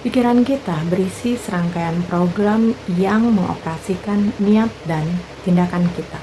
Pikiran kita berisi serangkaian program yang mengoperasikan niat dan tindakan kita.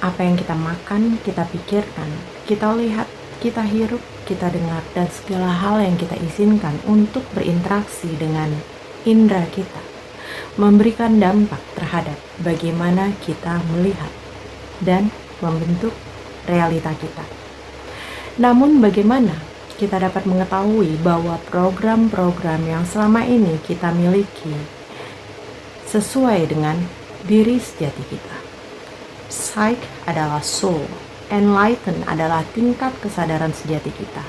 Apa yang kita makan, kita pikirkan, kita lihat, kita hirup, kita dengar, dan segala hal yang kita izinkan untuk berinteraksi dengan indera kita memberikan dampak terhadap bagaimana kita melihat dan membentuk realita kita. Namun bagaimana kita dapat mengetahui bahwa program-program yang selama ini kita miliki sesuai dengan diri sejati kita? Psyche adalah soul, enlighten adalah tingkat kesadaran sejati kita,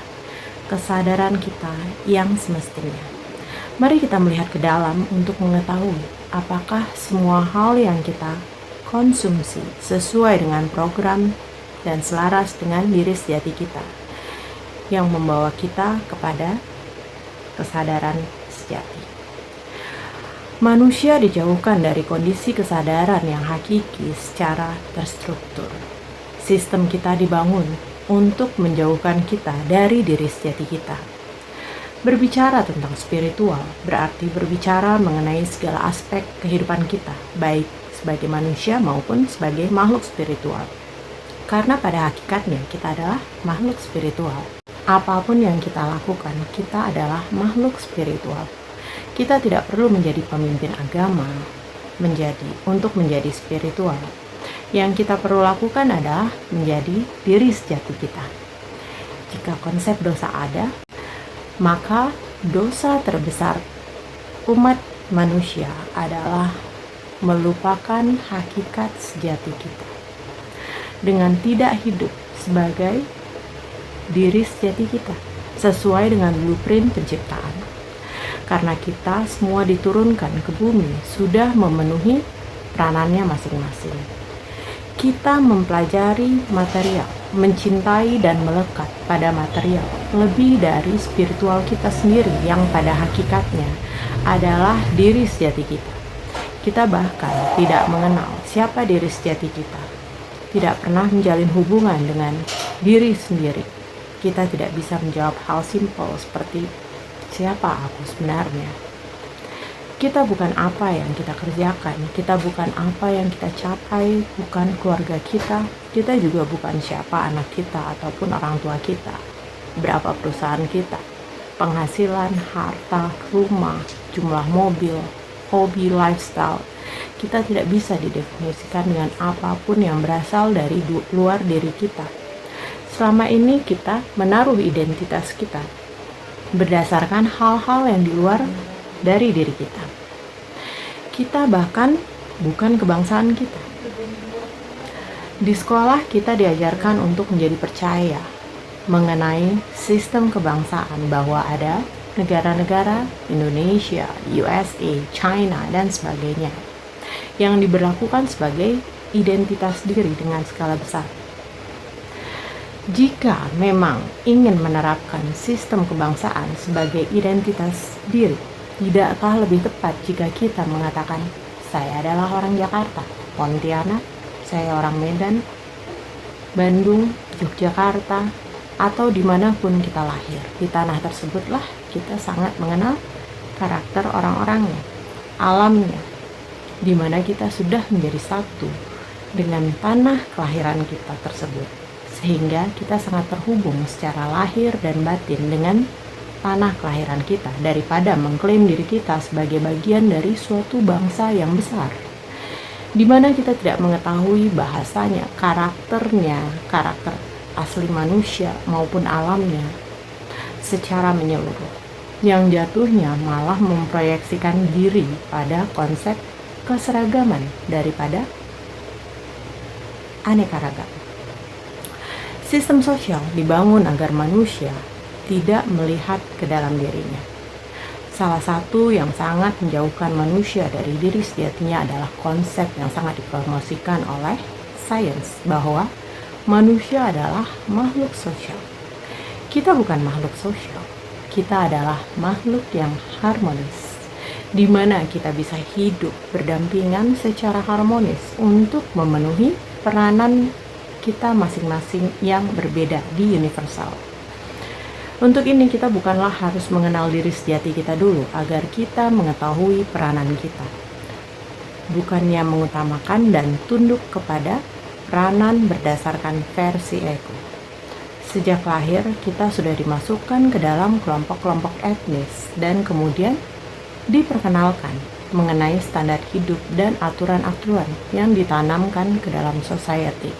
kesadaran kita yang semestinya. Mari kita melihat ke dalam untuk mengetahui apakah semua hal yang kita konsumsi sesuai dengan program dan selaras dengan diri sejati kita, yang membawa kita kepada kesadaran sejati. Manusia dijauhkan dari kondisi kesadaran yang hakiki secara terstruktur. Sistem kita dibangun untuk menjauhkan kita dari diri sejati kita. Berbicara tentang spiritual berarti berbicara mengenai segala aspek kehidupan kita, baik sebagai manusia maupun sebagai makhluk spiritual. Karena pada hakikatnya kita adalah makhluk spiritual. Apapun yang kita lakukan, kita adalah makhluk spiritual. Kita tidak perlu menjadi pemimpin agama untuk menjadi spiritual. Yang kita perlu lakukan adalah menjadi diri sejati kita. Jika konsep dosa ada, maka dosa terbesar umat manusia adalah melupakan hakikat sejati kita dengan tidak hidup sebagai diri sejati kita sesuai dengan blueprint penciptaan. Karena kita semua diturunkan ke bumi sudah memenuhi peranannya masing-masing. Kita mempelajari material, mencintai dan melekat pada material lebih dari spiritual kita sendiri yang pada hakikatnya adalah diri sejati kita. Kita bahkan tidak mengenal siapa diri sejati kita, tidak pernah menjalin hubungan dengan diri sendiri. Kita tidak bisa menjawab hal simpel seperti siapa aku sebenarnya. Kita bukan apa yang kita kerjakan, kita bukan apa yang kita capai, bukan keluarga kita juga bukan siapa anak kita ataupun orang tua kita, berapa perusahaan kita, penghasilan, harta, rumah, jumlah mobil, hobi, lifestyle. Kita tidak bisa didefinisikan dengan apapun yang berasal dari luar diri kita. Selama ini kita menaruh identitas kita berdasarkan hal-hal yang di luar dari diri kita. Kita bahkan bukan kebangsaan kita. Di sekolah kita diajarkan untuk menjadi percaya mengenai sistem kebangsaan bahwa ada negara-negara Indonesia, USA, China, dan sebagainya yang diberlakukan sebagai identitas diri dengan skala besar. Jika memang ingin menerapkan sistem kebangsaan sebagai identitas diri, tidakkah lebih tepat jika kita mengatakan, saya adalah orang Jakarta, Pontianak, saya orang Medan, Bandung, Yogyakarta, atau dimanapun kita lahir. Di tanah tersebutlah kita sangat mengenal karakter orang-orangnya, alamnya, di mana kita sudah menjadi satu dengan tanah kelahiran kita tersebut. Sehingga kita sangat terhubung secara lahir dan batin dengan tanah kelahiran kita daripada mengklaim diri kita sebagai bagian dari suatu bangsa yang besar, di mana kita tidak mengetahui bahasanya, karakternya, karakter asli manusia maupun alamnya secara menyeluruh, yang jatuhnya malah memproyeksikan diri pada konsep keseragaman daripada aneka ragam. Sistem sosial dibangun agar manusia tidak melihat ke dalam dirinya. Salah satu yang sangat menjauhkan manusia dari diri sejatinya adalah konsep yang sangat dipromosikan oleh sains bahwa manusia adalah makhluk sosial. Kita bukan makhluk sosial, kita adalah makhluk yang harmonis, di mana kita bisa hidup berdampingan secara harmonis untuk memenuhi peranan kita masing-masing yang berbeda di universal. Untuk ini kita bukanlah harus mengenal diri sejati kita dulu agar kita mengetahui peranan kita. Bukannya mengutamakan dan tunduk kepada peranan berdasarkan versi ego. Sejak lahir kita sudah dimasukkan ke dalam kelompok-kelompok etnis dan kemudian diperkenalkan mengenai standar hidup dan aturan-aturan yang ditanamkan ke dalam society.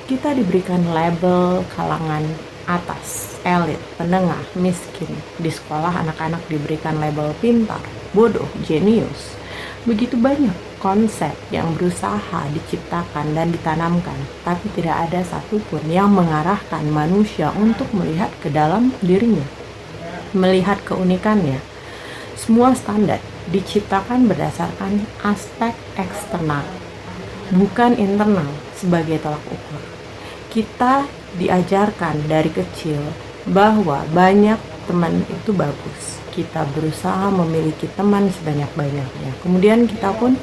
Kita diberikan label kalangan atas, elit, menengah, miskin. Di sekolah anak-anak diberikan label pintar, bodoh, jenius. Begitu banyak konsep yang berusaha diciptakan dan ditanamkan, tapi tidak ada satupun yang mengarahkan manusia untuk melihat ke dalam dirinya, melihat keunikannya. Semua standar diciptakan berdasarkan aspek eksternal, bukan internal sebagai tolak ukur. Kita diajarkan dari kecil bahwa banyak teman itu bagus. Kita berusaha memiliki teman sebanyak-banyaknya. Kemudian kita pun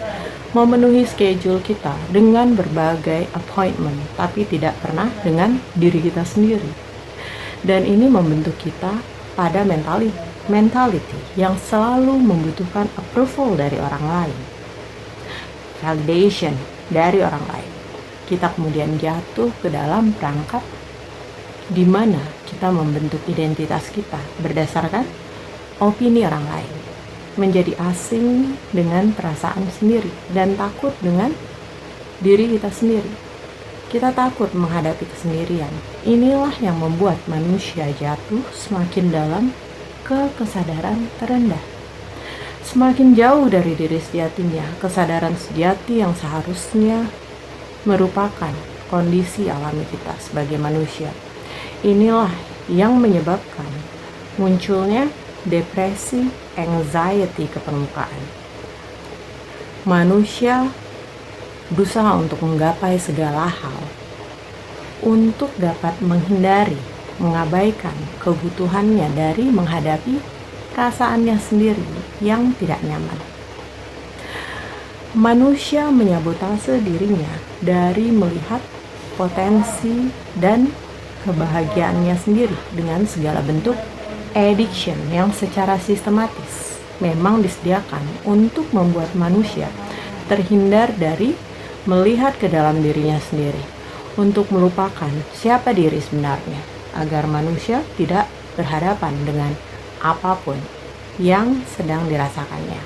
memenuhi schedule kita dengan berbagai appointment, tapi tidak pernah dengan diri kita sendiri. Dan ini membentuk kita pada mentality yang selalu membutuhkan approval dari orang lain, validation dari orang lain. Kita kemudian jatuh ke dalam perangkap di mana kita membentuk identitas kita berdasarkan opini orang lain, menjadi asing dengan perasaan sendiri dan takut dengan diri kita sendiri. Kita takut menghadapi kesendirian. Inilah yang membuat manusia jatuh semakin dalam ke kesadaran terendah. Semakin jauh dari diri sejatinya, kesadaran sejati yang seharusnya merupakan kondisi alami kita sebagai manusia. Inilah yang menyebabkan munculnya depresi, anxiety ke permukaan. Manusia berusaha untuk menggapai segala hal untuk dapat menghindari, mengabaikan kebutuhannya dari menghadapi perasaannya sendiri yang tidak nyaman. Manusia menyabotase dirinya dari melihat potensi dan kebahagiaannya sendiri dengan segala bentuk addiction yang secara sistematis memang disediakan untuk membuat manusia terhindar dari melihat ke dalam dirinya sendiri, untuk melupakan siapa diri sebenarnya, agar manusia tidak berhadapan dengan apapun yang sedang dirasakannya.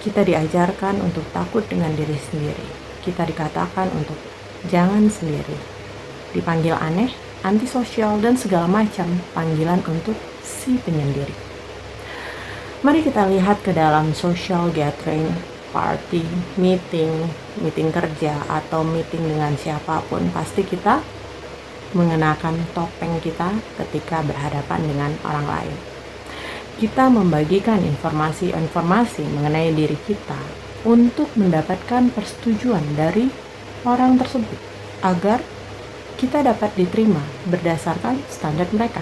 Kita diajarkan untuk takut dengan diri sendiri. Kita dikatakan untuk jangan sendiri. Dipanggil aneh, antisosial, dan segala macam panggilan untuk si penyendiri. Mari kita lihat ke dalam social gathering, party, meeting kerja, atau meeting dengan siapapun. Pasti kita mengenakan topeng kita ketika berhadapan dengan orang lain. Kita membagikan informasi mengenai diri kita untuk mendapatkan persetujuan dari orang tersebut agar kita dapat diterima berdasarkan standar mereka.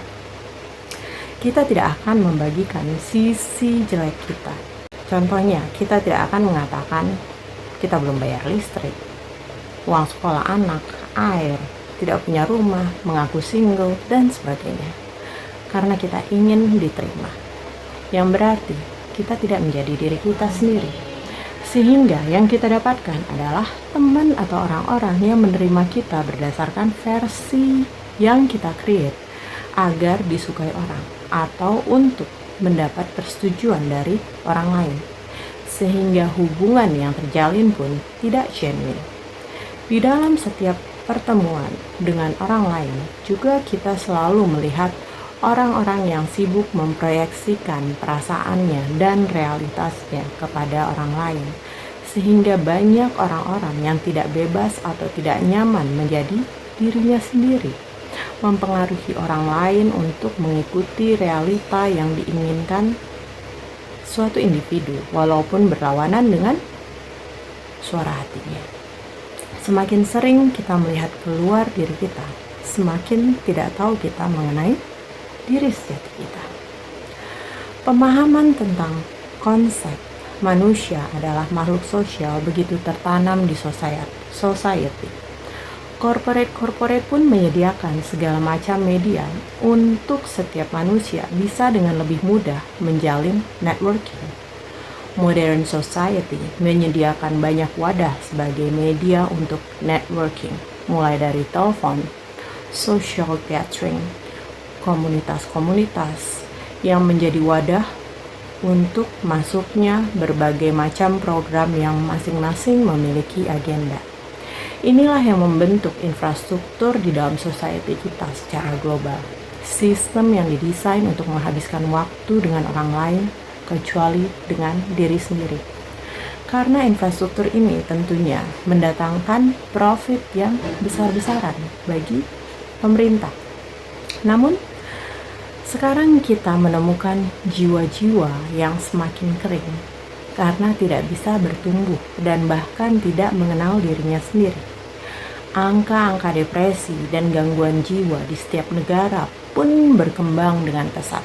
Kita tidak akan membagikan sisi jelek kita. Contohnya, kita tidak akan mengatakan kita belum bayar listrik, uang sekolah anak, air, tidak punya rumah, mengaku single, dan sebagainya. Karena kita ingin diterima. Yang berarti kita tidak menjadi diri kita sendiri. Sehingga yang kita dapatkan adalah teman atau orang-orang yang menerima kita berdasarkan versi yang kita create agar disukai orang atau untuk mendapat persetujuan dari orang lain. Sehingga hubungan yang terjalin pun tidak genuine. Di dalam setiap pertemuan dengan orang lain juga kita selalu melihat orang-orang yang sibuk memproyeksikan perasaannya dan realitasnya kepada orang lain, sehingga banyak orang-orang yang tidak bebas atau tidak nyaman menjadi dirinya sendiri, mempengaruhi orang lain untuk mengikuti realita yang diinginkan suatu individu, walaupun berlawanan dengan suara hatinya. Semakin sering kita melihat keluar diri kita, semakin tidak tahu kita mengenai diri sejati kita. Pemahaman tentang konsep manusia adalah makhluk sosial begitu tertanam di society. Corporate pun menyediakan segala macam media untuk setiap manusia bisa dengan lebih mudah menjalin networking. Modern society menyediakan banyak wadah sebagai media untuk networking, mulai dari telepon, social gathering, komunitas-komunitas yang menjadi wadah untuk masuknya berbagai macam program yang masing-masing memiliki agenda. Inilah yang membentuk infrastruktur di dalam society kita secara global. Sistem yang didesain untuk menghabiskan waktu dengan orang lain, kecuali dengan diri sendiri. Karena infrastruktur ini tentunya mendatangkan profit yang besar-besaran bagi pemerintah. Namun, sekarang kita menemukan jiwa-jiwa yang semakin kering karena tidak bisa bertumbuh dan bahkan tidak mengenal dirinya sendiri. Angka-angka depresi dan gangguan jiwa di setiap negara pun berkembang dengan pesat.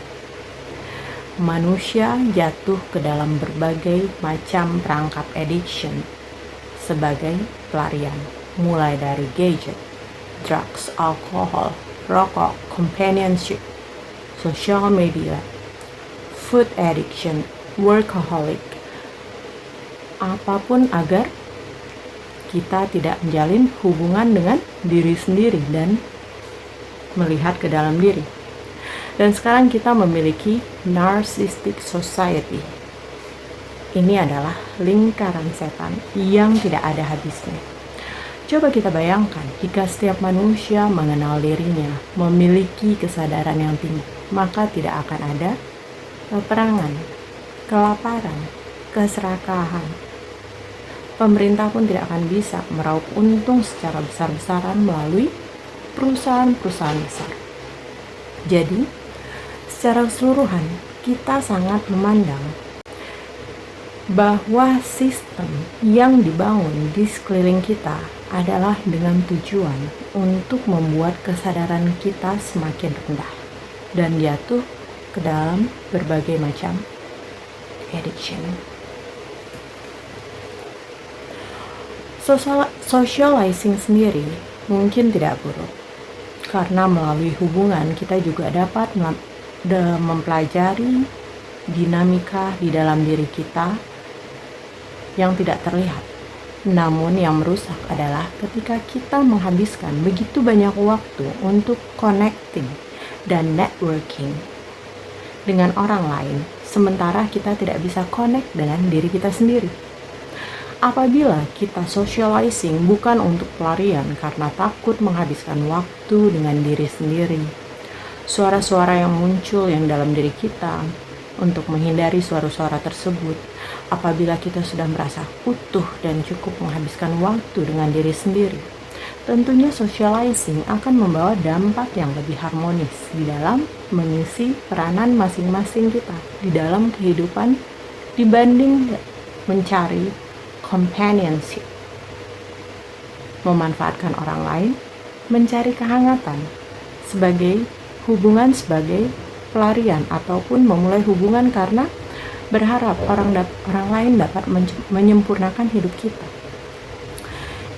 Manusia jatuh ke dalam berbagai macam perangkap addiction sebagai pelarian, mulai dari gadget, drugs, alkohol, rokok, companionship, social media, food addiction, workaholic, apapun agar kita tidak menjalin hubungan dengan diri sendiri dan melihat ke dalam diri. Dan sekarang kita memiliki narcissistic society. Ini adalah lingkaran setan yang tidak ada habisnya. Coba kita bayangkan jika setiap manusia mengenal dirinya, memiliki kesadaran yang tinggi, maka tidak akan ada peperangan, kelaparan, keserakahan. Pemerintah pun tidak akan bisa meraup untung secara besar-besaran melalui perusahaan-perusahaan besar. Jadi, secara keseluruhan, kita sangat memandang bahwa sistem yang dibangun di sekeliling kita adalah dengan tujuan untuk membuat kesadaran kita semakin rendah dan jatuh ke dalam berbagai macam addiction. Socializing sendiri mungkin tidak buruk, karena melalui hubungan kita juga dapat mempelajari dinamika di dalam diri kita yang tidak terlihat. Namun yang merusak adalah ketika kita menghabiskan begitu banyak waktu untuk connecting dan networking dengan orang lain, sementara kita tidak bisa connect dengan diri kita sendiri. Apabila kita socializing bukan untuk pelarian karena takut menghabiskan waktu dengan diri sendiri, suara-suara yang muncul yang dalam diri kita untuk menghindari suara-suara tersebut, apabila kita sudah merasa utuh dan cukup menghabiskan waktu dengan diri sendiri, tentunya socializing akan membawa dampak yang lebih harmonis di dalam mengisi peranan masing-masing kita di dalam kehidupan dibanding mencari companionship, memanfaatkan orang lain, mencari kehangatan sebagai hubungan sebagai pelarian, ataupun memulai hubungan karena berharap orang lain dapat menyempurnakan hidup kita.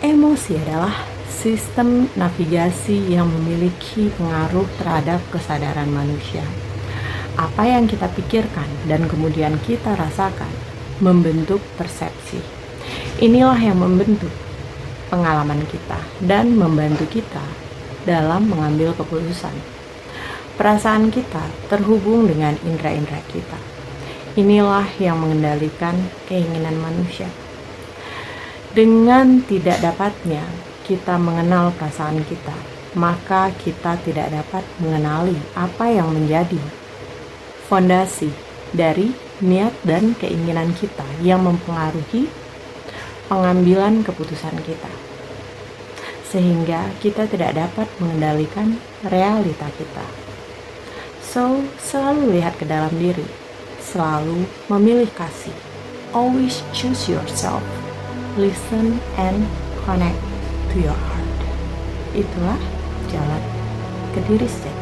Emosi adalah sistem navigasi yang memiliki pengaruh terhadap kesadaran manusia. Apa yang kita pikirkan dan kemudian kita rasakan membentuk persepsi. Inilah yang membentuk pengalaman kita dan membantu kita dalam mengambil keputusan. Perasaan kita terhubung dengan indera-indera kita. Inilah yang mengendalikan keinginan manusia. Dengan tidak dapatnya kita mengenal perasaan kita, maka kita tidak dapat mengenali apa yang menjadi fondasi dari niat dan keinginan kita yang mempengaruhi pengambilan keputusan kita, sehingga kita tidak dapat mengendalikan realita kita. So, selalu lihat ke dalam diri, selalu memilih kasih. Always choose yourself, listen and connect to your heart. Itulah jalan ke diri sendiri.